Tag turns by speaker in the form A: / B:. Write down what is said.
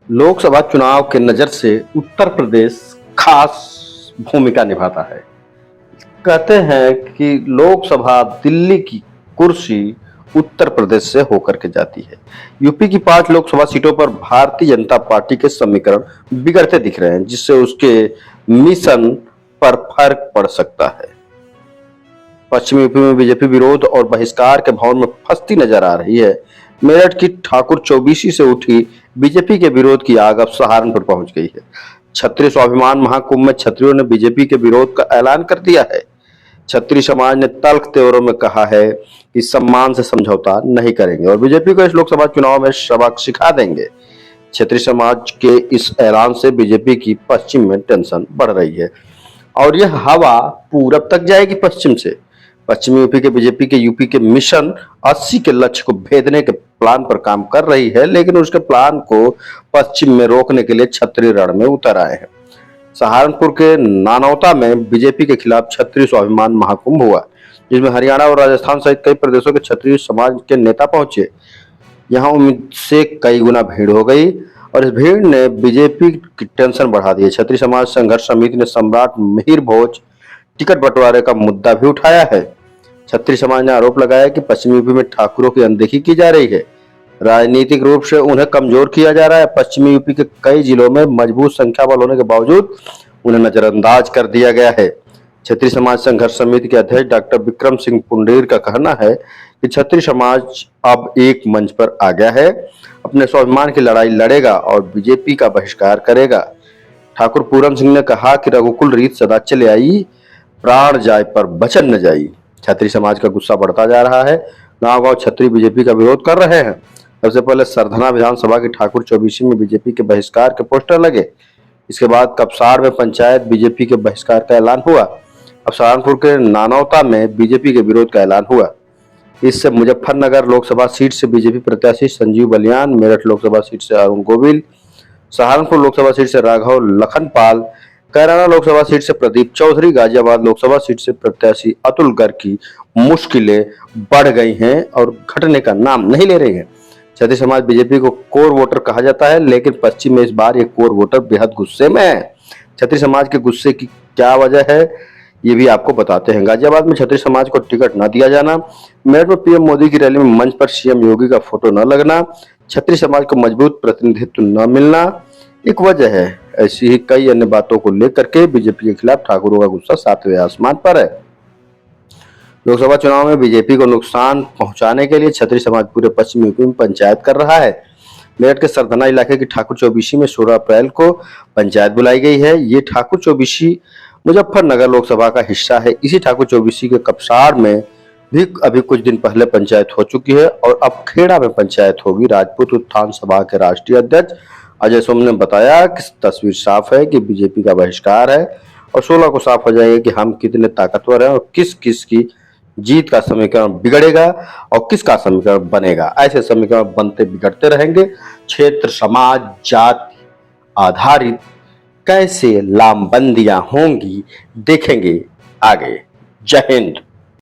A: लोकसभा चुनाव के नजर से उत्तर प्रदेश खास भूमिका निभाता है। कहते हैं कि लोकसभा दिल्ली की कुर्सी उत्तर प्रदेश से होकर के जाती है। यूपी की 5 लोकसभा सीटों पर भारतीय जनता पार्टी के समीकरण बिगड़ते दिख रहे हैं, जिससे उसके मिशन पर फर्क पड़ सकता है। पश्चिमी यूपी में बीजेपी विरोध और बहिष्कार के भवन में फंसती नजर आ रही है। मेरठ की ठाकुर चौबीसी से उठी बीजेपी के विरोध की आग अब सहारनपुर पहुंच गई है। क्षत्रिय स्वाभिमान महाकुंभ में क्षत्रियों ने बीजेपी के विरोध का ऐलान कर दिया है। क्षत्रिय समाज ने तल्ख तेवरों में कहा है कि सम्मान से समझौता नहीं करेंगे और बीजेपी को इस लोकसभा चुनाव में सबक सिखा देंगे। क्षत्रिय समाज के इस ऐलान से बीजेपी की पश्चिम में टेंशन बढ़ रही है और यह हवा पूरब तक जाएगी पश्चिम से। पश्चिमी यूपी के बीजेपी के यूपी के मिशन 80 के लक्ष्य को भेदने के प्लान पर काम कर रही है, लेकिन उसके प्लान को पश्चिम में रोकने के लिए क्षत्रिय रण में उतर आए हैं। सहारनपुर के नानौता में बीजेपी के खिलाफ क्षत्रिय स्वाभिमान महाकुंभ हुआ, जिसमें हरियाणा और राजस्थान सहित कई प्रदेशों के क्षत्रिय समाज के नेता पहुंचे। यहां उम्मीद से कई गुना भीड़ हो गई और इस भीड़ ने बीजेपी की टेंशन बढ़ा दी है। क्षत्रिय समाज संघर्ष समिति ने सम्राट मिहिर भोज टिकट बंटवारे का मुद्दा भी उठाया है। क्षत्रिय समाज ने आरोप लगाया कि पश्चिमी यूपी में ठाकुरों की अनदेखी की जा रही है, राजनीतिक रूप से उन्हें कमजोर किया जा रहा है। पश्चिमी यूपी के कई जिलों में मजबूत संख्या बल होने के बावजूद उन्हें नजरअंदाज कर दिया गया है। क्षत्रिय समाज संघर्ष समिति के अध्यक्ष डॉक्टर विक्रम सिंह पुंडेर का कहना है कि क्षत्रिय समाज अब एक मंच पर आ गया है, अपने स्वाभिमान की लड़ाई लड़ेगा और बीजेपी का बहिष्कार करेगा। ठाकुर पूरन सिंह ने कहा कि रघुकुल रीत सदा चले आई, प्राण जाय पर बचन न जाई। क्षत्रिय समाज का गुस्सा बढ़ता जा रहा है। गांव-गांव क्षत्रिय बीजेपी का विरोध कर रहे हैं। सबसे पहले सरधना विधानसभा की ठाकुर चौबीसी में बीजेपी के बहिष्कार के पोस्टर लगे। इसके बाद कपसाड़ में पंचायत बीजेपी के बहिष्कार का ऐलान हुआ। अब सहारनपुर के नानौता में बीजेपी के विरोध का ऐलान हुआ। इससे मुजफ्फरनगर लोकसभा सीट से बीजेपी प्रत्याशी संजीव बलियान, मेरठ लोकसभा सीट से अरुण गोविल, सहारनपुर लोकसभा सीट से राघव लखनपाल, कैराना लोकसभा सीट से प्रदीप चौधरी, गाजियाबाद लोकसभा सीट से प्रत्याशी अतुल गर्ग की मुश्किलें बढ़ गई हैं और घटने का नाम नहीं ले रही हैं। क्षत्रिय समाज बीजेपी को कोर वोटर कहा जाता है, लेकिन पश्चिम में इस बार ये कोर वोटर बेहद गुस्से में है। क्षत्रिय समाज के गुस्से की क्या वजह है, ये भी आपको बताते हैं। गाजियाबाद में क्षत्रिय समाज को टिकट न दिया जाना, मेरठ में पीएम मोदी की रैली में मंच पर सीएम योगी का फोटो न लगना, क्षत्रिय समाज को मजबूत प्रतिनिधित्व न मिलना एक वजह है। ऐसी ही कई अन्य बातों को लेकर के बीजेपी के खिलाफ ठाकुरों का गुस्सा सातवें आसमान पर है। लोकसभा चुनाव में बीजेपी को नुकसान पहुंचाने के लिए क्षत्रिय समाज पूरे पश्चिमी यूपी में पंचायत कर रहा है। मेरठ के सरधना इलाके की ठाकुर चौबीसी में 16 अप्रैल को पंचायत बुलाई गई है। ये ठाकुर चौबीसी मुजफ्फरनगर लोकसभा का हिस्सा है। इसी ठाकुर चौबीसी के कपसाड़ में भी अभी कुछ दिन पहले पंचायत हो चुकी है और अब खेड़ा में पंचायत होगी। राजपूत उत्थान सभा के राष्ट्रीय अध्यक्ष अजय सोम ने बताया कि तस्वीर साफ है कि बीजेपी का बहिष्कार है और 16 को साफ हो जाएगा कि हम कितने ताकतवर हैं और किस किस की जीत का समीकरण बिगड़ेगा और किसका समीकरण बनेगा। ऐसे समीकरण बनते बिगड़ते रहेंगे। क्षेत्र, समाज, जाति आधारित कैसे लामबंदियां होंगी देखेंगे आगे। जय हिंद।